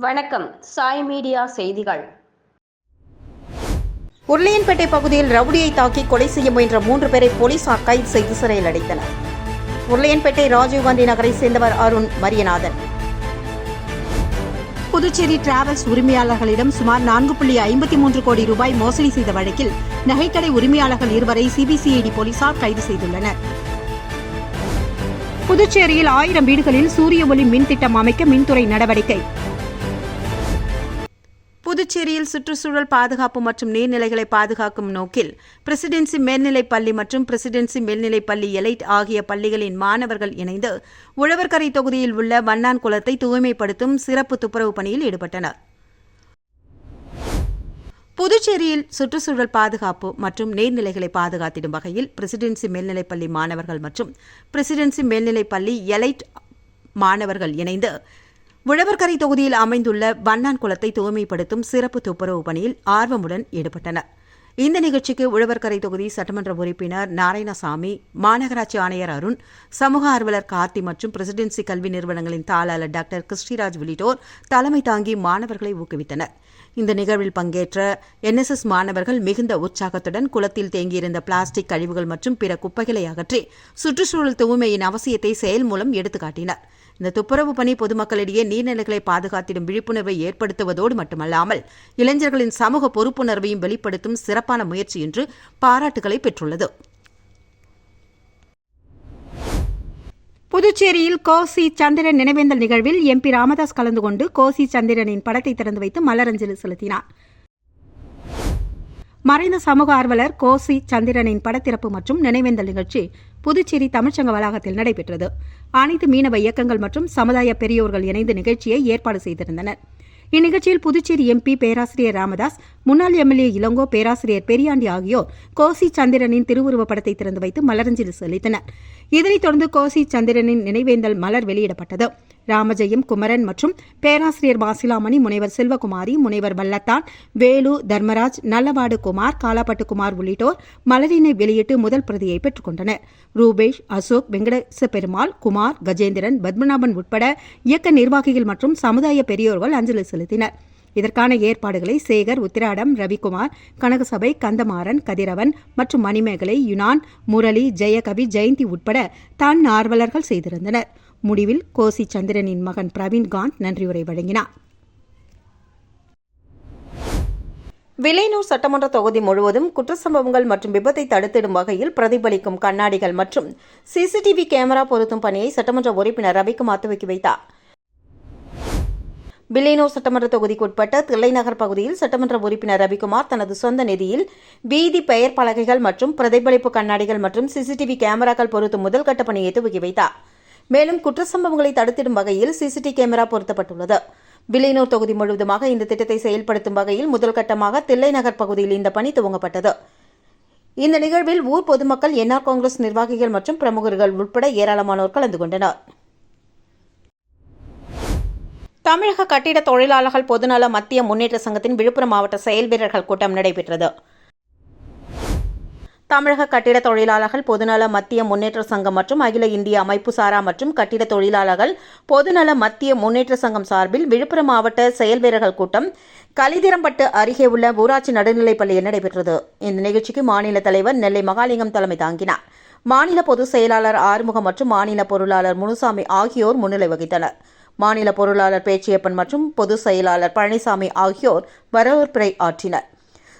வணக்கம். சாய் மீடியா செய்திகள். உருளையன்பேட்டை பகுதியில் ரவுடியை தாக்கி கொலை செய்ய முயன்ற 3 பேரை போலீசார் கைது செய்து சிறையில் அடைத்தனர். உருளையன்பேட்டை ராஜீவ்காந்தி நகரை சேர்ந்தவர் அருண் மரியநாதன். புதுச்சேரி டிராவல்ஸ் உரிமையாளர்களிடம் சுமார் 4.53 கோடி ரூபாய் மோசடி செய்த வழக்கில் நகைக்கடை உரிமையாளர்கள் 2 வரை சிபிசிஐடி போலீசார் கைது செய்துள்ளனர். புதுச்சேரியில் 1000 வீடுகளில் சூரிய ஒளி மின் திட்டம் அமைக்க மின்துறை நடவடிக்கை. புதுச்சேரியில் சுற்றுச்சூழல் பாதுகாப்பு மற்றும் நீர்நிலைகளை பாதுகாக்கும் நோக்கில் பிரசிடென்சி மேல்நிலைப் பள்ளி மற்றும் பிரசிடென்சி மேல்நிலைப் பள்ளி எலைட் ஆகிய பள்ளிகளின் மாணவர்கள் இணைந்து உழவர்கரை தொகுதியில் உள்ள வண்ணான் குளத்தை தூய்மைப்படுத்தும் சிறப்பு துப்புரவு பணியில் ஈடுபட்டனர். புதுச்சேரியில் சுற்றுச்சூழல் பாதுகாப்பு மற்றும் நீர்நிலைகளை பாதுகாத்திடும் வகையில் பிரசிடென்சி மேல்நிலைப் பள்ளி மாணவர்கள் மற்றும் பிரசிடென்சி மேல்நிலைப் பள்ளி எலைட் மாணவர்கள் இணைந்து உழவர்கரை தொகுதியில் அமைந்துள்ள வண்ணான் குளத்தை தூய்மைப்படுத்தும் சிறப்பு துப்புரவு பணியில் ஆர்வமுடன் ஈடுபட்டனர். இந்த நிகழ்ச்சிக்கு உழவர்கரை தொகுதி சட்டமன்ற உறுப்பினர் நாராயணசாமி, மாநகராட்சி ஆணையர் அருண், சமூக ஆர்வலர் கார்த்தி மற்றும் பிரசிடென்சி கல்வி நிறுவனங்களின் தாளாளர் டாக்டர் கிறிஸ்டிராஜ் உள்ளிட்டோர் தலைமை தாங்கி மாணவர்களை ஊக்குவித்தனர். இந்த நிகழ்வில் பங்கேற்ற என்எஸ்எஸ் மாணவர்கள் மிகுந்த உற்சாகத்துடன் குளத்தில் தேங்கியிருந்த பிளாஸ்டிக் கழிவுகள் மற்றும் பிற குப்பைகளை அகற்றி சுற்றுச்சூழல் தூய்மையின் அவசியத்தை செயல் மூலம் எடுத்துக்காட்டினர். இந்த துப்புரவு பணி பொதுமக்களிடையே நீர்நிலைகளை பாதுகாத்திடும் விழிப்புணர்வை ஏற்படுத்துவதோடு மட்டுமல்லாமல் இளைஞர்களின் சமூக பொறுப்புணர்வையும் வெளிப்படுத்தும் சிறப்பான முயற்சி என்று பாராட்டுகளை பெற்றுள்ளது. புதுச்சேரியில் கோசி சந்திரன் நினைவேந்தல் நிகழ்வில் எம்பி ராமதாஸ் கலந்து கொண்டு கோசி சந்திரனின் படத்தை திறந்து வைத்து மலரஞ்சலி செலுத்தினார். மறைந்த சமூக ஆர்வலர் கோசி சந்திரனின் படத்திறப்பு மற்றும் நினைவேந்தல் நிகழ்ச்சி புதுச்சேரி தமிழ்ச்சங்க வளாகத்தில் நடைபெற்றது. அனைத்து மீனவ இயக்கங்கள் மற்றும் சமுதாய பெரியோர்கள் இணைந்து நிகழ்ச்சியை ஏற்பாடு செய்திருந்தனர். இந்நிகழ்ச்சியில் புதுச்சேரி எம்பி பேராசிரியர் ராமதாஸ், முன்னாள் எம்எல்ஏ இளங்கோ, பேராசிரியர் பெரியாண்டி ஆகியோர் கோசி சந்திரனின் திருவுருவப் படத்தை திறந்து வைத்து மலரஞ்சலி செலுத்தினர். இதனைத் தொடர்ந்து கோசி சந்திரனின் நினைவேந்தல் மலர் வெளியிடப்பட்டது. ராமஜெயம், குமரன் மற்றும் பேராசிரியர் மாசிலாமணி, முனைவர் செல்வகுமாரி, முனைவர் வல்லத்தான், வேலு, தர்மராஜ், நல்லவாடு குமார், காலாப்பட்டு குமார் உள்ளிட்டோர் மலரினை வெளியிட்டு முதல் பிரதியை பெற்றுக் கொண்டனர். ரூபேஷ், அசோக், வெங்கடேச பெருமாள், குமார், கஜேந்திரன், பத்மநாபன் உட்பட இயக்க நிர்வாகிகள் மற்றும் சமுதாய பெரியோர்கள் அஞ்சலி செலுத்தினர். இதற்கான ஏற்பாடுகளை சேகர், உத்திராடம், ரவிக்குமார், கனகசபை, கந்தமாறன், கதிரவன் மற்றும் மணிமேகலை, யுனான், முரளி, ஜெயகவி, ஜெயந்தி உட்பட ஆர்வலர்கள் செய்திருந்தனர். முடிவில் கோசி சந்திரனின் மகன் பிரவீன்காந்த் நன்றியுரை வழங்கினார். வில்லியனூர் சட்டமன்ற தொகுதி முழுவதும் குற்றச்சம்பவங்கள் மற்றும் விபத்தை தடுத்திடும் வகையில் பிரதிபலிக்கும் கண்ணாடிகள் மற்றும் சிசிடிவி கேமரா பொருத்தும் பணியை சட்டமன்ற உறுப்பினர் ரவிக்குமார் துவக்கி வைத்தார். வில்லியனூர் சட்டமன்ற தொகுதிக்குட்பட்ட தில்லைநகர் பகுதியில் சட்டமன்ற உறுப்பினர் ரவிக்குமார் தனது சொந்த நிதியில் வீதி பெயர் பலகைகள் மற்றும் பிரதிபலிப்பு கண்ணாடிகள் மற்றும் சிசிடிவி கேமராக்கள் பொருத்தும் முதல்கட்ட பணியை துவக்கி வைத்தார். மேலும் குற்றச்சம்பவங்களை தடுத்திடும் வகையில் சிசிடிவி கேமரா பொருத்தப்பட்டுள்ளது. வில்லியனூர் தொகுதி முழுவதுமாக இந்த திட்டத்தை செயல்படுத்தும் வகையில் முதல் கட்டமாக தில்லைநகர் பகுதியில் இந்த பணி துவங்கப்பட்டது. இந்த நிகழ்வில் ஊர் பொதுமக்கள், என்ஆர் காங்கிரஸ் நிர்வாகிகள் மற்றும் பிரமுகர்கள் உட்பட ஏராளமானோர் கலந்து கொண்டனர். தமிழக கட்டிட தொழிலாளர்கள் பொதுநல மத்திய முன்னேற்ற சங்கத்தின் விழுப்புரம் மாவட்ட செயல் வீரர்கள் கூட்டம் நடைபெற்றது. தமிழக கட்டிட தொழிலாளர்கள் பொதுநல மத்திய முன்னேற்ற சங்கம் மற்றும் அகில இந்திய அமைப்பு சாரா மற்றும் கட்டிட தொழிலாளர்கள் பொதுநல மத்திய முன்னேற்ற சங்கம் சார்பில் விழுப்புரம் மாவட்ட செயல் வீரர்கள் கூட்டம் கலிதிரம்பட்டு அருகே உள்ள ஊராட்சி நடுநிலைப் பள்ளியில் நடைபெற்றது. இந்த நிகழ்ச்சிக்கு மாநில தலைவர் நெல்லை மகாலிங்கம் தலைமை தாங்கினார். மாநில பொதுச் செயலாளர் ஆறுமுகம் மற்றும் மாநில பொருளாளர் முனுசாமி ஆகியோர் முன்னிலை வகித்தனர். மாநில பொருளாளர் பேச்சியப்பன் மற்றும் பொதுச் செயலாளர் பழனிசாமி ஆகியோர் வரவேற்புரை ஆற்றினர்.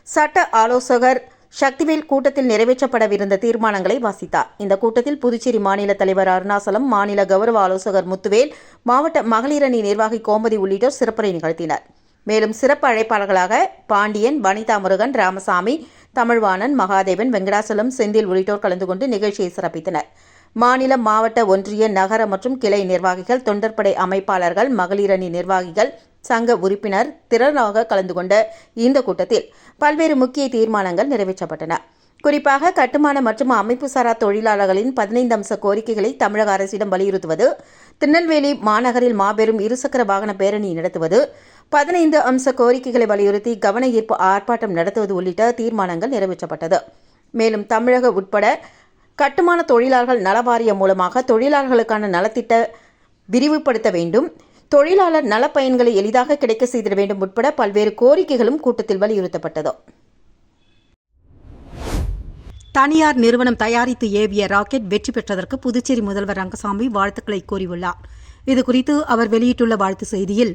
சட்ட ஆலோசகர் சக்திவேல் கூட்டத்தில் நிறைவேற்றப்படவிருந்த தீர்மானங்களை வாசித்தார். இந்த கூட்டத்தில் புதுச்சேரி மாநில தலைவர் அருணாசலம், மாநில கௌரவ ஆலோசகர் முத்துவேல், மாவட்ட மகளிர் அணி நிர்வாகி கோமதி உள்ளிட்டோர் சிறப்புரை நிகழ்த்தினர். மேலும் சிறப்பு அழைப்பாளர்களாக பாண்டியன், வனிதா முருகன், ராமசாமி, தமிழ்வாணன், மகாதேவன், வெங்கடாசலம், செந்தில் உள்ளிட்டோர் கலந்து கொண்டு நிகழ்ச்சியை சிறப்பித்தனர். மாநில, மாவட்ட, ஒன்றிய, நகர மற்றும் கிளை நிர்வாகிகள், தொண்டர்படை அமைப்பாளர்கள், மகளிர் அணி நிர்வாகிகள், சங்க உறுப்பினர் திரளாக கலந்து கொண்ட இந்த கூட்டத்தில் பல்வேறு முக்கிய தீர்மானங்கள் நிறைவேற்றப்பட்டன. குறிப்பாக கட்டுமான மற்றும் அமைப்புசாரா தொழிலாளர்களின் 15 அம்ச கோரிக்கைகளை தமிழக அரசிடம் வலியுறுத்துவது, திருநெல்வேலி மாநகரில் மாபெரும் இருசக்கர வாகன பேரணி நடத்துவது, 15 அம்ச கோரிக்கைகளை வலியுறுத்தி கவன ஈர்ப்பு ஆர்ப்பாட்டம் நடத்துவது உள்ளிட்ட தீர்மானங்கள் நிறைவேற்றப்பட்டது. மேலும் தமிழக உட்பட கட்டுமான தொழிலாளர்கள் நல வாரியம் மூலமாக தொழிலாளர்களுக்கான நலத்திட்ட விரிவுபடுத்த வேண்டும், தொழிலாளர் நலப்பயன்களை எளிதாக கிடைக்க செய்திட வேண்டும் உட்பட பல்வேறு கோரிக்கைகளும் கூட்டத்தில் வலியுறுத்தப்பட்டது. தனியார் நிறுவனம் தயாரித்து ஏவிய ராக்கெட் வெற்றி பெற்றதற்கு புதுச்சேரி முதல்வர் ரங்கசாமி வாழ்த்துக்களை கூறியுள்ளார். இதுகுறித்து அவர் வெளியிட்டுள்ள வாழ்த்து செய்தியில்,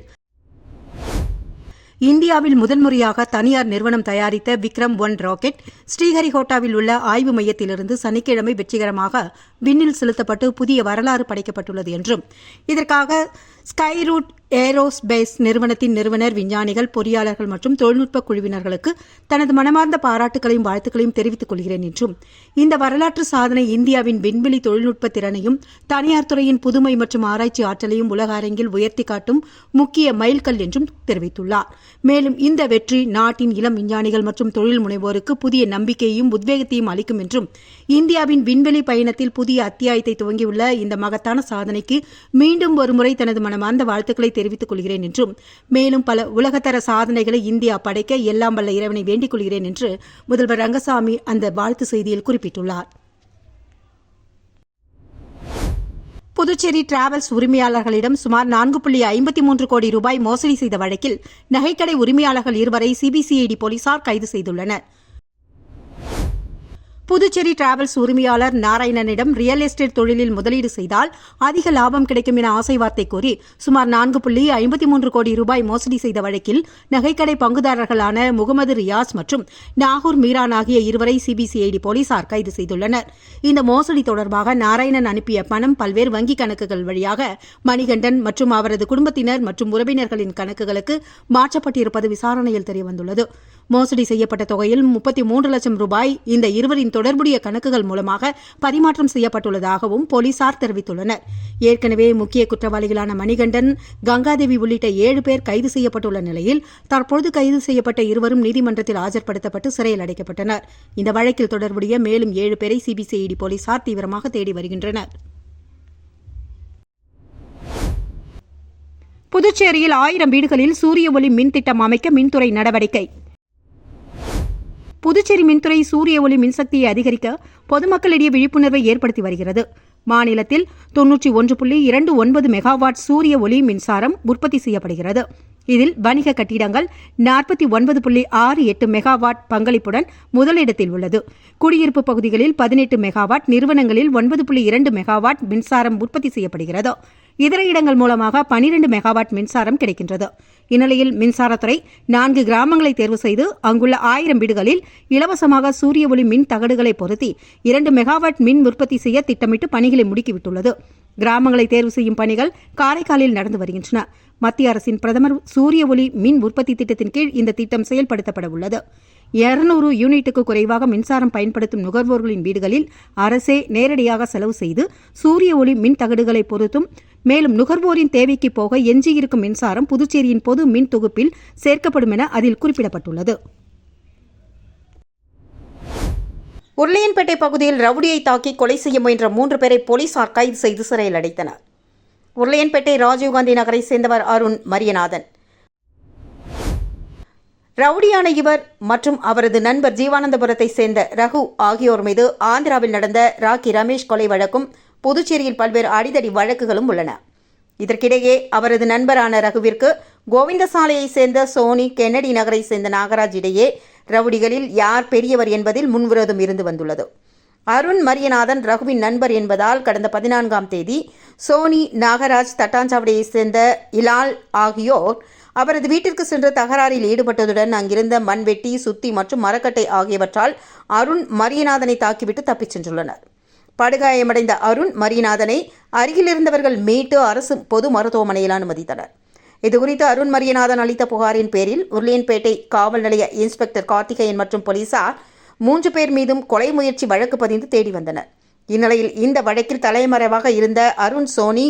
இந்தியாவில் முதன்முறையாக தனியார் நிறுவனம் தயாரித்த விக்ரம்-1 ராக்கெட் ஸ்ரீஹரிகோட்டாவில் உள்ள ஆய்வு மையத்திலிருந்து சனிக்கிழமை வெற்றிகரமாக விண்ணில் செலுத்தப்பட்டு புதிய வரலாறு படைக்கப்பட்டுள்ளது என்றும், இதற்காக ஸ்கைரூட் ஏரோஸ்பேஸ் நிறுவனத்தின் நிறுவனர், விஞ்ஞானிகள், பொறியாளர்கள் மற்றும் தொழில்நுட்ப குழுவினர்களுக்கு தனது மனமார்ந்த பாராட்டுகளையும் வாழ்த்துக்களையும் தெரிவித்துக் கொள்கிறேன் என்றும், இந்த வரலாற்று சாதனை இந்தியாவின் விண்வெளி தொழில்நுட்ப திறனையும் தனியார் துறையின் புதுமை மற்றும் ஆராய்ச்சி ஆற்றலையும் உலக அரங்கில் உயர்த்தி காட்டும் முக்கிய மைல்கல் என்றும் தெரிவித்துள்ளார். மேலும் இந்த வெற்றி நாட்டின் இளம் விஞ்ஞானிகள் மற்றும் தொழில் முனைவோருக்கு புதிய நம்பிக்கையையும் உத்வேகத்தையும் அளிக்கும் என்றும், இந்தியாவின் விண்வெளி பயணத்தில் புதிய அத்தியாயத்தை துவங்கியுள்ள இந்த மகத்தான சாதனைக்கு மீண்டும் ஒருமுறை தனது மனமார்ந்த வாழ்த்துக்களை தெரிவித்துக் கொள்கிறேன் என்றும், மேலும் பல உலகத்தர சாதனைகளை இந்தியா படைக்க எல்லாம் வல்ல இறைவனை வேண்டிக் கொள்கிறேன் என்று முதல்வர் ரங்கசாமி அந்த வாழ்த்து செய்தியில் குறிப்பிட்டுள்ளார். புதுச்சேரி டிராவல்ஸ் உரிமையாளர்களிடம் சுமார் 4.53 கோடி ரூபாய் மோசடி செய்த வழக்கில் நகைக்கடை உரிமையாளர்கள் 2 வரை சிபிசிஐடி போலீசார் கைது செய்துள்ளனர். புதுச்சேரி டிராவல்ஸ் உரிமையாளர் நாராயணனிடம் ரியல் எஸ்டேட் தொழிலில் முதலீடு செய்தால் அதிக லாபம் கிடைக்கும் என ஆசை வார்த்தை கூறி சுமார் 4.53 கோடி ரூபாய் மோசடி செய்த வழக்கில் நகைக்கடை பங்குதாரர்களான முகமது ரியாஸ் மற்றும் நாகூர் மீரான் ஆகிய 2 வரை சிபிசிஐடி போலீசார் கைது செய்துள்ளனர். இந்த மோசடி தொடர்பாக நாராயணன் அனுப்பிய பணம் பல்வேறு வங்கிக் கணக்குகள் வழியாக மணிகண்டன் மற்றும் அவரது குடும்பத்தினர் மற்றும் உறவினர்களின் கணக்குகளுக்கு மாற்றப்பட்டிருப்பது விசாரணையில் தெரியவந்துள்ளது. மோசடி செய்யப்பட்ட தொகையில் 33 லட்சம் ரூபாய் இந்த இருவரின் தொடர்புடைய கணக்குகள் மூலமாக பரிமாற்றம் செய்யப்பட்டுள்ளதாகவும் போலீசார் தெரிவித்துள்ளனர். ஏற்கனவே முக்கிய குற்றவாளிகளான மணிகண்டன், கங்காதேவி உள்ளிட்ட 7 பேர் கைது செய்யப்பட்டுள்ள நிலையில் தற்போது கைது செய்யப்பட்ட இருவரும் நீதிமன்றத்தில் ஆஜர்படுத்தப்பட்டு சிறையில் அடைக்கப்பட்டனர். இந்த வழக்கில் தொடர்புடைய மேலும் 7 பேரை சிபிசிஐடி போலீசார் தீவிரமாக தேடி வருகின்றனர். புதுச்சேரியில் 1000 வீடுகளில் சூரிய ஒளி மின் திட்டம் அமைக்க மின்துறை நடவடிக்கை. புதுச்சேரி மின்துறை சூரிய ஒளி மின்சக்தியை அதிகரிக்க பொதுமக்களிடையே விழிப்புணர்வை ஏற்படுத்தி வருகிறது. மாநிலத்தில் 91.29 மெகாவாட் சூரிய ஒளி மின்சாரம் உற்பத்தி செய்யப்படுகிறது. இதில் வணிக கட்டிடங்கள் 49.68 மெகாவாட் பங்களிப்புடன் முதலிடத்தில் உள்ளது. குடியிருப்பு பகுதிகளில் 18 மெகாவாட், நிறுவனங்களில் 9.2 மெகாவாட் மின்சாரம் உற்பத்தி செய்யப்படுகிறது. இதர இடங்கள் மூலமாக 12 மெகாவாட் மின்சாரம் கிடைக்கின்றது. இந்நிலையில் மின்சாரத்துறை 4 கிராமங்களை தேர்வு செய்து அங்குள்ள 1000 வீடுகளில் இலவசமாக சூரிய ஒளி மின் தகடுகளை பொருத்தி 2 மெகாவாட் மின் உற்பத்தி செய்ய திட்டமிட்டு பணிகளை முடுக்கிவிட்டுள்ளது. கிராமங்களை தேர்வு செய்யும் பணிகள் காரைக்காலில் நடந்து வருகின்றன. மத்திய அரசின் பிரதமர் சூரிய ஒளி மின் உற்பத்தி திட்டத்தின் கீழ் இந்த திட்டம் செயல்படுத்தப்பட உள்ளது. 200 யூனிட்டுக்கு குறைவாக மின்சாரம் பயன்படுத்தும் நுகர்வோர்களின் வீடுகளில் அரசே நேரடியாக செலவு செய்து சூரிய ஒளி மின் தகடுகளை பொருத்தும். மேலும் நுகர்வோரின் தேவைக்கு போக எஞ்சியிருக்கும் மின்சாரம் புதுச்சேரியின் பொது மின் தொகுப்பில் சேர்க்கப்படும் என அதில் குறிப்பிடப்பட்டுள்ளது. உருளையன்பேட்டை பகுதியில் ரவுடியை தாக்கி கொலை செய்ய முயன்ற 3 பேரை போலீசார் கைது செய்து சிறையில் அடைத்தனர். உருளையன்பேட்டை ராஜீவ்காந்தி நகரை சேர்ந்தவர் அருண் மரியநாதன். ரவுடியான இவர் மற்றும் அவரது நண்பர் ஜீவானந்தபுரத்தை சேர்ந்த ரகு ஆகியோர் மீது ஆந்திராவில் நடந்த ராக்கி ரமேஷ் கொலை வழக்கும் புதுச்சேரியில் பல்வேறு அடிதடி வழக்குகளும் உள்ளன. இதற்கிடையே அவரது நண்பரான ரகுவிற்கு கோவிந்தசாலையை சேர்ந்த சோனி, கென்னடி நகரை சேர்ந்த நாகராஜ் இடையே ரவுடிகளில் யார் பெரியவர் என்பதில் முன்விரோதம் இருந்து வந்துள்ளது. அருண் மரியநாதன் ரகுவின் நண்பர் என்பதால் கடந்த 14ஆம் தேதி சோனி, நாகராஜ், தட்டாஞ்சாவடியை சேர்ந்த இலால் ஆகியோர் அவரது வீட்டிற்கு சென்று தகராறில் ஈடுபட்டதுடன் அங்கிருந்த மண்வெட்டி, சுத்தி மற்றும் மரக்கட்டை ஆகியவற்றால் அருண் மரியநாதனை தாக்கிவிட்டு தப்பிச் சென்றுள்ளனர். படுகாயமடைந்த அருண் மரியநாதனை அருகில் இருந்தவர்கள் மீட்டு அரசு பொது மருத்துவமனையில் அனுமதித்தனர். இதுகுறித்து அருண் மரியநாதன் அளித்த புகாரின் பேரில் உருளையன்பேட்டை காவல் நிலைய இன்ஸ்பெக்டர் கார்த்திகேயன் மற்றும் போலீசார் 3 பேர் மீதும் கொலை முயற்சி வழக்கு பதிந்து தேடி வந்தனர். இந்நிலையில் இந்த வழக்கில் தலைமறைவாக இருந்த அருண், சோனி,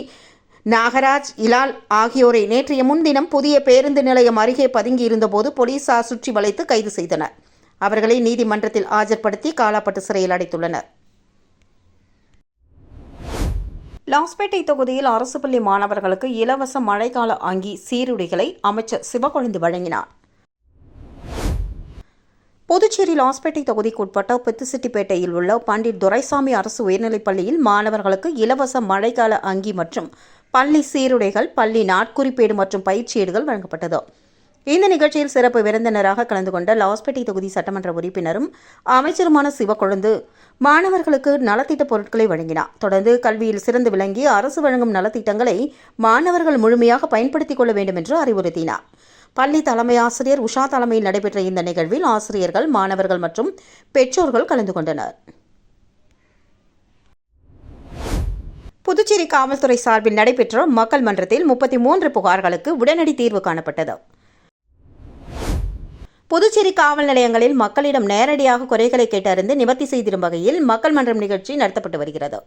நாகராஜ், இலால் ஆகியோரை நேற்றைய முன்தினம் புதிய பேருந்து நிலையம் அருகே பதுங்கியிருந்தபோது போலீசார் சுற்றி வளைத்து கைது செய்தனர். அவர்களை நீதிமன்றத்தில் ஆஜர்படுத்தி காலாப்பட்டு சிறையில் அடைத்துள்ளனர். லாஸ்பேட்டை தொகுதியில் அரசு பள்ளி மாணவர்களுக்கு இலவச மழைக்கால அங்கி, சீருடைகளை அமைச்சர் சிவக்கொழுந்து வழங்கினார். புதுச்சேரி லாஸ்பேட்டை தொகுதிக்கு உட்பட்ட பித்துசிட்டிப்பேட்டையில் உள்ள பண்டிட் துரைசாமி அரசு உயர்நிலைப் பள்ளியில் மாணவர்களுக்கு இலவச மழைக்கால அங்கி மற்றும் பள்ளி சீருடைகள், பள்ளி நாட்குறிப்பேடு மற்றும் பயிற்சியீடுகள் வழங்கப்பட்டது. இந்த நிகழ்ச்சியில் சிறப்பு விருந்தினராக கலந்து கொண்ட லாஸ்பேட்டை தொகுதி சட்டமன்ற உறுப்பினரும் அமைச்சருமான சிவக்கொழுந்து மாணவர்களுக்கு நலத்திட்ட பொருட்களை வழங்கினார். தொடர்ந்து கல்வியில் சிறந்து விளங்கி அரசு வழங்கும் நலத்திட்டங்களை மாணவர்கள் முழுமையாக பயன்படுத்திக் கொள்ள வேண்டும் என்று அறிவுறுத்தினார். பள்ளி தலைமை ஆசிரியர் உஷா தலைமையில் நடைபெற்ற இந்த நிகழ்வில் ஆசிரியர்கள், மாணவர்கள் மற்றும் பெற்றோர்கள் கலந்து கொண்டனர். புதுச்சேரி காவல்துறை சார்பில் நடைபெற்ற மக்கள் மன்றத்தில் 33 புகார்களுக்கு உடனடி தீர்வு காணப்பட்டது. புதுச்சேரி காவல் நிலையங்களில் மக்களிடம் நேரடியாக குறைகளை கேட்டறிந்து நிவர்த்தி செய்திடும் வகையில் மக்கள் மன்றம் நிகழ்ச்சி நடத்தப்பட்டு வருகிறது.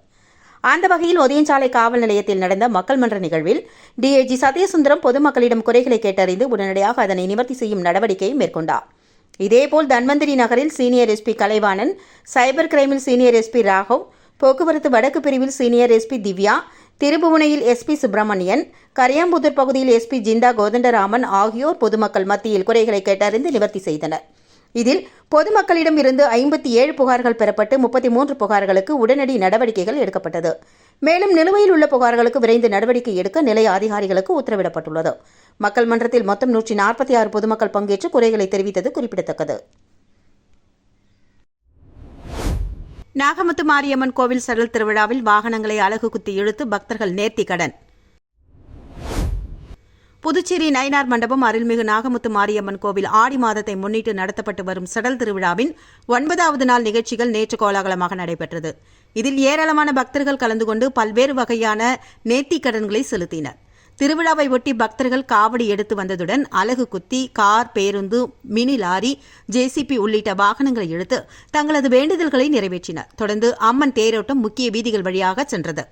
அந்த வகையில் ஒதியஞ்சாலை காவல் நிலையத்தில் நடந்த மக்கள் மன்ற நிகழ்வில் டிஐஜி சத்யசுந்தரம் பொதுமக்களிடம் குறைகளை கேட்டறிந்து உடனடியாக அதனை நிவர்த்தி செய்யும் நடவடிக்கையை மேற்கொண்டார். இதேபோல் தன்வந்திரி நகரில் சீனியர் எஸ்பி கலைவாணன், சைபர் கிரைமில் சீனியர் எஸ்பி ராகவ், போக்குவரத்து வடக்கு பிரிவில் சீனியர் எஸ்பி திவ்யா, திருபுவனையில் எஸ்பி சுப்பிரமணியன், கரியாம்புதூர் பகுதியில் எஸ்பி ஜிந்தா கோதண்டராமன் ஆகியோர் பொதுமக்கள் மத்தியில் குறைகளை கேட்டறிந்து நிவர்த்தி செய்தனர். இதில் பொதுமக்களிடம் இருந்து 57 புகார்கள் பெறப்பட்டு 33 புகார்களுக்கு உடனடி நடவடிக்கைகள் எடுக்கப்பட்டது. மேலும் நிலுவையில் உள்ள புகார்களுக்கு விரைந்து நடவடிக்கை எடுக்க நிலைய அதிகாரிகளுக்கு உத்தரவிடப்பட்டுள்ளது. மக்கள் மன்றத்தில் மொத்தம் 146 பொதுமக்கள் பங்கேற்று குறைகளை தெரிவித்தது குறிப்பிடத்தக்கது. நாகமுத்து மாரியம்மன் கோவில் சடல் திருவிழாவில் வாகனங்களை அலகு குத்தி இழுத்து பக்தர்கள் நேர்த்தி கடன். புதுச்சேரி நயினார் மண்டபம் அருள்மிகு நாகமுத்து மாரியம்மன் கோவில் ஆடி மாதத்தை முன்னிட்டு நடத்தப்பட்டு வரும் சடல் திருவிழாவின் 9வது நாள் நிகழ்ச்சிகள் நேற்று கோலாகலமாக நடைபெற்றது. இதில் ஏராளமான பக்தர்கள் கலந்து கொண்டு பல்வேறு வகையான நேர்த்திக் கடன்களை செலுத்தினர். திருவிழாவை ஒட்டி பக்தர்கள் காவடி எடுத்து வந்ததுடன் அலகு குத்தி, கார், பேருந்து, மினி லாரி, ஜேசிபி உள்ளிட்ட வாகனங்களை இழுத்து தங்களது வேண்டுதல்களை நிறைவேற்றினர். தொடர்ந்து அம்மன் தேரோட்டம் முக்கிய வீதிகள் வழியாக சென்றது.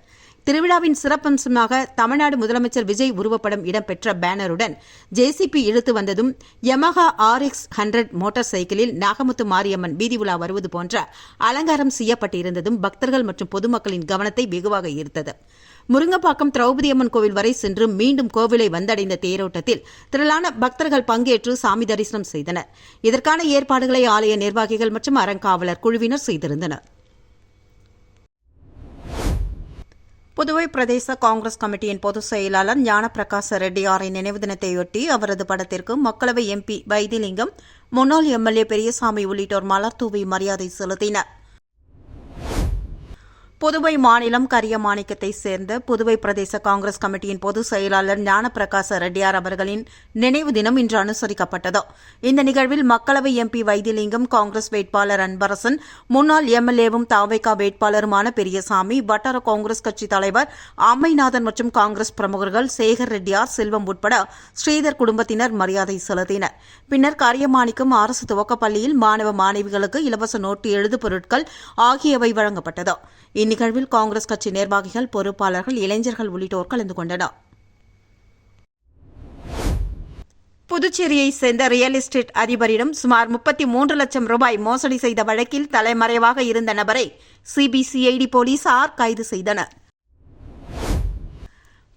திருவிழாவின் சிறப்பம்சமாக தமிழ்நாடு முதலமைச்சர் விஜய் உருவப்படம் இடம்பெற்ற பேனருடன் ஜேசிபி இழுத்து வந்ததும் யமஹா RX 100 மோட்டார் சைக்கிளில் நாகமுத்து மாரியம்மன் வீதி உலா வருவது போன்ற அலங்காரம் செய்யப்பட்டிருந்ததும் பக்தர்கள் மற்றும் பொதுமக்களின் கவனத்தை வெகுவாக ஈர்த்தது. முருங்கப்பாக்கம் திரௌபதி அம்மன் கோவில் வரை சென்று மீண்டும் கோவிலை வந்தடைந்த தேரோட்டத்தில் திரளான பக்தர்கள் பங்கேற்று சாமி தரிசனம் செய்தனர். இதற்கான ஏற்பாடுகளை ஆலய நிர்வாகிகள் மற்றும் அறங்காவலர் குழுவினர் செய்திருந்தனர். புதுவை பிரதேச காங்கிரஸ் கமிட்டியின் பொதுச் செயலாளர் ஞானப்பிரகாச ரெட்டியாரின் நினைவு தினத்தையொட்டி அவரது படத்திற்கு மக்களவை MP வைத்திலிங்கம், முன்னாள் MLA பெரியசாமி உள்ளிட்டோர் மலர் தூவி மரியாதை செலுத்தினர். புதுவை மாநிலம் கரியமாணிக்கத்தைச் சேர்ந்த புதுவை பிரதேச காங்கிரஸ் கமிட்டியின் பொதுச் செயலாளர் ஞானப்பிரகாச ரெட்டியார் அவர்களின் நினைவு தினம் இன்று அனுசரிக்கப்பட்டது. இந்த நிகழ்வில் மக்களவை MP வைத்திலிங்கம், காங்கிரஸ் வேட்பாளர் அன்பரசன், முன்னாள் MLAவும் தாவேகா வேட்பாளருமான பெரியசாமி, வட்டார காங்கிரஸ் கட்சி தலைவர் அம்மைநாதன் மற்றும் காங்கிரஸ் பிரமுகர்கள் சேகர் ரெட்டியார், செல்வம் உட்பட ஸ்ரீதர் குடும்பத்தினர் மரியாதை செலுத்தினர். பின்னர் கரியமாணிக்கம் அரசு துவக்கப்பள்ளியில் மாணவ மாணவிகளுக்கு இலவச நோட்டு, எழுது பொருட்கள் ஆகியவை வழங்கப்பட்டது. இந்நிகழ்வில் காங்கிரஸ் கட்சி நிர்வாகிகள், பொறுப்பாளர்கள், இளைஞர்கள் உள்ளிட்டோர் கலந்து கொண்டனர். புதுச்சேரியைச் சேர்ந்த ரியல் எஸ்டேட் அதிபரிடம் சுமார் 33 லட்சம் ரூபாய் மோசடி செய்த வழக்கில் தலைமறைவாக இருந்த நபரை CBCID போலீசார் கைது செய்தனர்.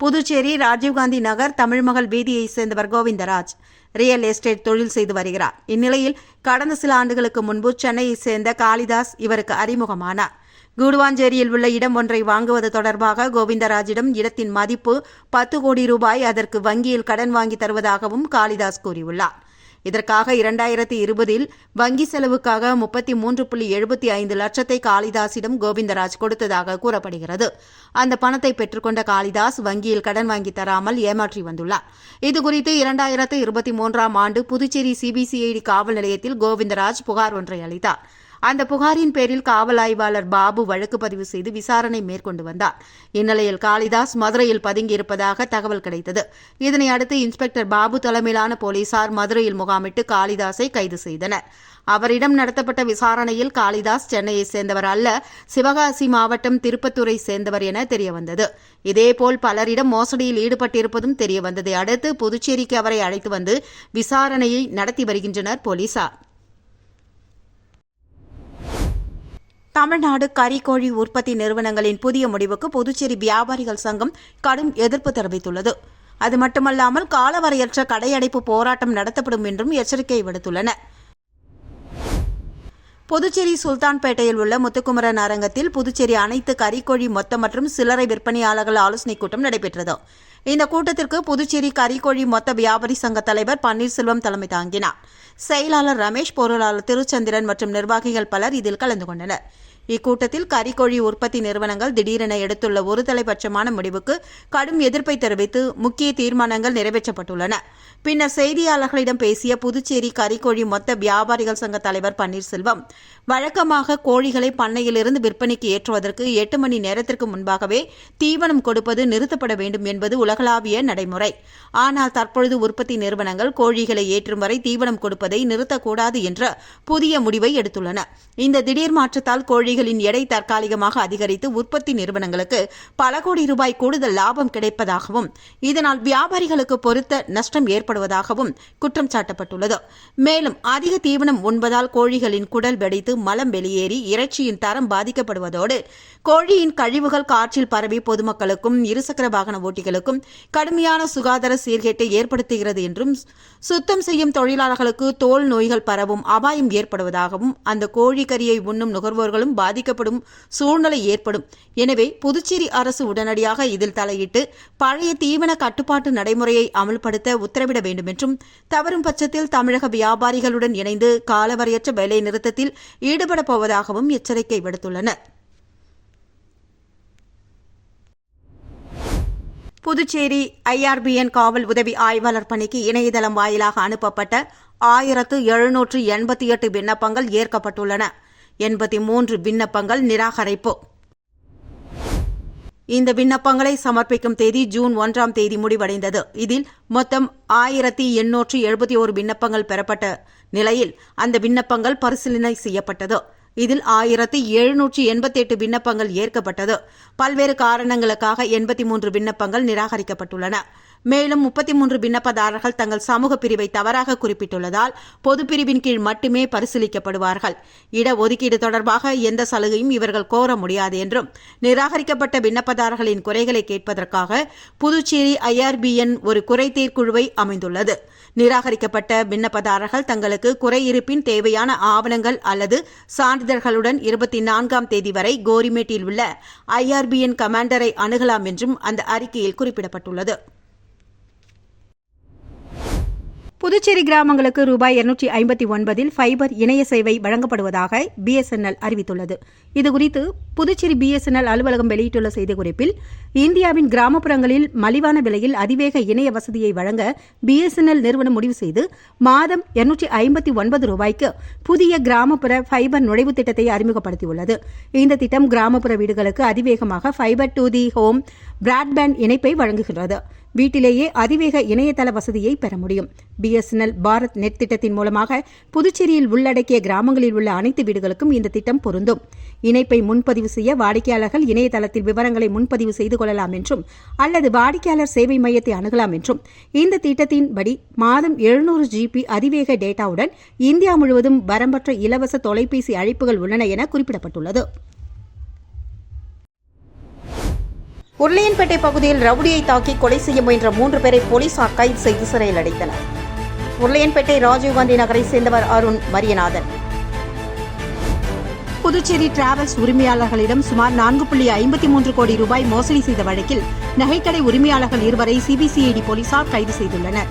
புதுச்சேரி ராஜீவ்காந்தி நகர் தமிழ்மகள் வீதியைச் சேர்ந்தவர் கோவிந்தராஜ் ரியல் எஸ்டேட் தொழில் செய்து வருகிறார். இந்நிலையில் கடந்த சில ஆண்டுகளுக்கு முன்பு சென்னையைச் சேர்ந்த காளிதாஸ் இவருக்கு அறிமுகமானார். கூடுவாஞ்சேரியில் உள்ள இடம் ஒன்றை வாங்குவது தொடர்பாக கோவிந்தராஜிடம் இடத்தின் மதிப்பு 10 கோடி ரூபாய், அதற்கு வங்கியில் கடன் வாங்கி தருவதாகவும் காளிதாஸ் கூறியுள்ளார். இதற்காக 2020இல் வங்கி செலவுக்காக 33.75 லட்சத்தை காளிதாஸிடம் கோவிந்தராஜ் கொடுத்ததாக கூறப்படுகிறது. அந்த பணத்தை பெற்றுக்கொண்ட காளிதாஸ் வங்கியில் கடன் வாங்கி தராமல் ஏமாற்றி வந்துள்ளார். இதுகுறித்து 2023ஆம் ஆண்டு புதுச்சேரி CBCID காவல் நிலையத்தில் கோவிந்தராஜ் புகார் ஒன்றை அளித்தார். அந்த புகாரின் பேரில் காவல் ஆய்வாளர் பாபு வழக்கு பதிவு செய்து விசாரணை மேற்கொண்டு வந்தார். இந்நிலையில் காளிதாஸ் மதுரையில் பதுங்கியிருப்பதாக தகவல் கிடைத்தது. இதனை அடுத்து இன்ஸ்பெக்டர் பாபு தலைமையிலான போலீசார் மதுரையில் முகாமிட்டு காளிதாஸை கைது செய்தனர். அவரிடம் நடத்தப்பட்ட விசாரணையில் காளிதாஸ் சென்னையைச் சேர்ந்தவர் அல்ல, சிவகாசி மாவட்டம் திருப்பத்தூரை சேர்ந்தவர் என தெரியவந்தது. இதேபோல் பலரிடம் மோசடியில் ஈடுபட்டிருப்பதும் தெரியவந்ததை அடுத்து புதுச்சேரிக்கு அவரை அழைத்து வந்து விசாரணையை நடத்தி வருகின்றனர் போலீசார். தமிழ்நாடு கறிக்கோழி உற்பத்தி நிறுவனங்களின் புதிய முடிவுக்கு புதுச்சேரி வியாபாரிகள் சங்கம் கடும் எதிர்ப்பு தெரிவித்துள்ளது. அது மட்டுமல்லாமல் காலவரையற்ற கடையடைப்பு போராட்டம் நடத்தப்படும் என்றும் எச்சரிக்கை விடுத்துள்ளன. புதுச்சேரி சுல்தான்பேட்டையில் உள்ள முத்துக்குமரன் அரங்கத்தில் புதுச்சேரி அனைத்து கறிக்கோழி மொத்த மற்றும் சில்லறை விற்பனையாளர்கள் ஆலோசனைக் கூட்டம் நடைபெற்றது. இந்த கூட்டத்திற்கு புதுச்சேரி கறிக்கோழி மொத்த வியாபாரி சங்க தலைவர் பன்னீர்செல்வம் தலைமை தாங்கினார். செயலாளர் ரமேஷ், பொருளாளர் திருச்சந்திரன் மற்றும் நிர்வாகிகள் பலர் இதில் கலந்து கொண்டனர். இக்கூட்டத்தில் கறிக்கோழி உற்பத்தி நிறுவனங்கள் திடீரென எடுத்துள்ள ஒருதலைபட்சமான முடிவுக்கு கடும் எதிர்ப்பை தெரிவித்து முக்கிய தீர்மானங்கள் நிறைவேற்றப்பட்டுள்ளன. பின்னர் செய்தியாளர்களிடம் பேசிய புதுச்சேரி கறிக்கோழி மொத்த வியாபாரிகள் சங்க தலைவர் பன்னீர்செல்வம், வழக்கமாக கோழிகளை பண்ணையிலிருந்து விற்பனைக்கு ஏற்றுவதற்கு 8 மணி நேரத்திற்கு முன்பாகவே தீவனம் கொடுப்பது நிறுத்தப்பட வேண்டும் என்பது உலகளாவிய நடைமுறை. ஆனால் தற்பொழுது உற்பத்தி நிறுவனங்கள் கோழிகளை ஏற்றும் வரை தீவனம் கொடுப்பதை நிறுத்தக்கூடாது என்ற புதிய முடிவை எடுத்துள்ளன. இந்த திடீர் மாற்றத்தால் கோழிகளின் எடை தற்காலிகமாக அதிகரித்து உற்பத்தி நிறுவனங்களுக்கு பல கோடி ரூபாய் கூடுதல் லாபம் கிடைப்பதாகவும் இதனால் வியாபாரிகளுக்கு பொருத்த நஷ்டம் ஏற்படுவதாகவும் குற்றம் சாட்டப்பட்டுள்ளது. மேலும் அதிக தீவனம் உண்பதால் கோழிகளின் குடல் வெடித்து மலம் வெளியேறி இறைச்சியின் தரம் பாதிக்கப்படுவதோடு கோழியின் கழிவுகள் காற்றில் பரவி பொதுமக்களுக்கும் இருசக்கர வாகன ஓட்டிகளுக்கும் கடுமையான சுகாதார சீர்கேட்டை ஏற்படுத்துகிறது என்றும் சுத்தம் செய்யும் தொழிலாளர்களுக்கு தோல் நோய்கள் பரவும் அபாயம் ஏற்படுவதாகவும் அந்த கோழிக்கறியை உண்ணும் நுகர்வோர்களும் பாதிக்கப்படும் சூழ்நிலை ஏற்படும். எனவே புதுச்சேரி அரசு உடனடியாக இதில் தலையிட்டு பழைய தீவன கட்டுப்பாட்டு நடைமுறையை அமல்படுத்த உத்தரவிட வேண்டும் என்றும், தவறும் பட்சத்தில் தமிழக வியாபாரிகளுடன் இணைந்து காலவரையற்ற வேலை நிறுத்தத்தில் ஈடுபடப் போவதாகவும் எச்சரிக்கை விடுத்துள்ளனர். புதுச்சேரி IRBN காவல் உதவி ஆய்வாளர் பணிக்கு இணையதளம் வாயிலாக அனுப்பப்பட்ட 1788 விண்ணப்பங்கள் ஏற்கப்பட்டுள்ளன. 83 விண்ணப்பங்கள் நிராகரிப்பு. இந்த விண்ணப்பங்களை சமர்ப்பிக்கும் தேதி ஜூன் 1ஆம் தேதி முடிவடைந்தது. இதில் மொத்தம் 1871 விண்ணப்பங்கள் பெறப்பட்ட நிலையில் அந்த விண்ணப்பங்கள் பரிசீலனை செய்யப்பட்டது. இதில் 1788 விண்ணப்பங்கள் ஏற்கப்பட்டது. பல்வேறு காரணங்களுக்காக 83 விண்ணப்பங்கள் நிராகரிக்கப்பட்டுள்ளன. மேலும் 33 விண்ணப்பதாரர்கள் தங்கள் சமூக பிரிவை தவறாக குறிப்பிட்டுள்ளதால் பொதுப்பிரிவின் கீழ் மட்டுமே பரிசீலிக்கப்படுவார்கள். இடஒதுக்கீடு தொடர்பாக எந்த சலுகையும் இவர்கள் கோர முடியாது என்றும், நிராகரிக்கப்பட்ட விண்ணப்பதாரர்களின் குறைகளை கேட்பதற்காக புதுச்சேரி IRBN ஒரு குறைதீர் குழுவை அமைந்துள்ளது. நிராகரிக்கப்பட்ட விண்ணப்பதாரர்கள் தங்களுக்கு குறையிருப்பின் தேவையான ஆவணங்கள் அல்லது சான்றிதழ்களுடன் 24ஆம் தேதி வரை கோரிமேட்டில் உள்ள IRBN கமாண்டரை அணுகலாம் என்றும் அந்த அறிக்கையில் குறிப்பிடப்பட்டுள்ளது. புதுச்சேரி கிராமங்களுக்கு ரூபாய் 259 ஃபைபர் இணைய சேவை வழங்கப்படுவதாக BSNL அறிவித்துள்ளது. இதுகுறித்து புதுச்சேரி BSNL அலுவலகம் வெளியிட்டுள்ள செய்திக்குறிப்பில், இந்தியாவின் கிராமப்புறங்களில் மலிவான விலையில் அதிவேக இணைய வசதியை வழங்க BSNL நிறுவனம் முடிவு செய்து மாதம் 259 ரூபாய்க்கு புதிய கிராமப்புற ஃபைபர் நுழைவு திட்டத்தை அறிமுகப்படுத்தியுள்ளது. இந்த திட்டம் கிராமப்புற வீடுகளுக்கு அதிவேகமாக fibre to the home broadband இணைப்பை வழங்குகிறது. வீட்டிலேயே அதிவேக இணையதள வசதியை பெற முடியும். BSNL பாரத் நெட் திட்டத்தின் மூலமாக புதுச்சேரியில் உள்ளடக்கிய கிராமங்களில் உள்ள அனைத்து வீடுகளுக்கும் இந்த திட்டம் பொருந்தும். இணைப்பை முன்பதிவு செய்ய வாடிக்கையாளர்கள் இணையதளத்தில் விவரங்களை முன்பதிவு செய்து கொள்ளலாம் என்றும், அல்லது வாடிக்கையாளர் சேவை மையத்தை அணுகலாம் என்றும், இந்த திட்டத்தின்படி மாதம் 700 GB அதிவேக டேட்டாவுடன் இந்தியா முழுவதும் வரம்பற்ற இலவச தொலைபேசி அழைப்புகள் உள்ளன என குறிப்பிடப்பட்டுள்ளது. உருளையன்பேட்டை பகுதியில் ரவுடியை தாக்கி கொலை செய்ய முயன்ற 3 பேரை போலீசார் கைது செய்து சிறையில் அடைத்தனர். உருளையன்பேட்டை ராஜீவ்காந்தி நகரை சேர்ந்தவர் அருண் மரியநாதன். புதுச்சேரி டிராவல்ஸ் உரிமையாளர்களிடம் சுமார் 4.53 கோடி ரூபாய் மோசடி செய்த வழக்கில் நகைக்கடை உரிமையாளர்கள் 2 வரை CBCID போலீசார் கைது செய்துள்ளனர்.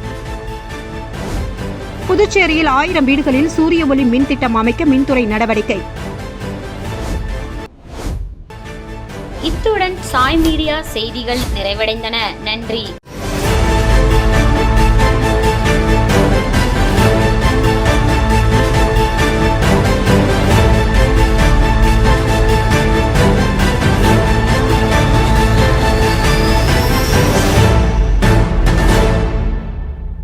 புதுச்சேரியில் 1000 வீடுகளில் சூரிய ஒளி மின் திட்டம் அமைக்க மின்துறை நடவடிக்கை. இத்துடன் சாய் மீடியா செய்திகள் நிறைவடைந்தன. நன்றி.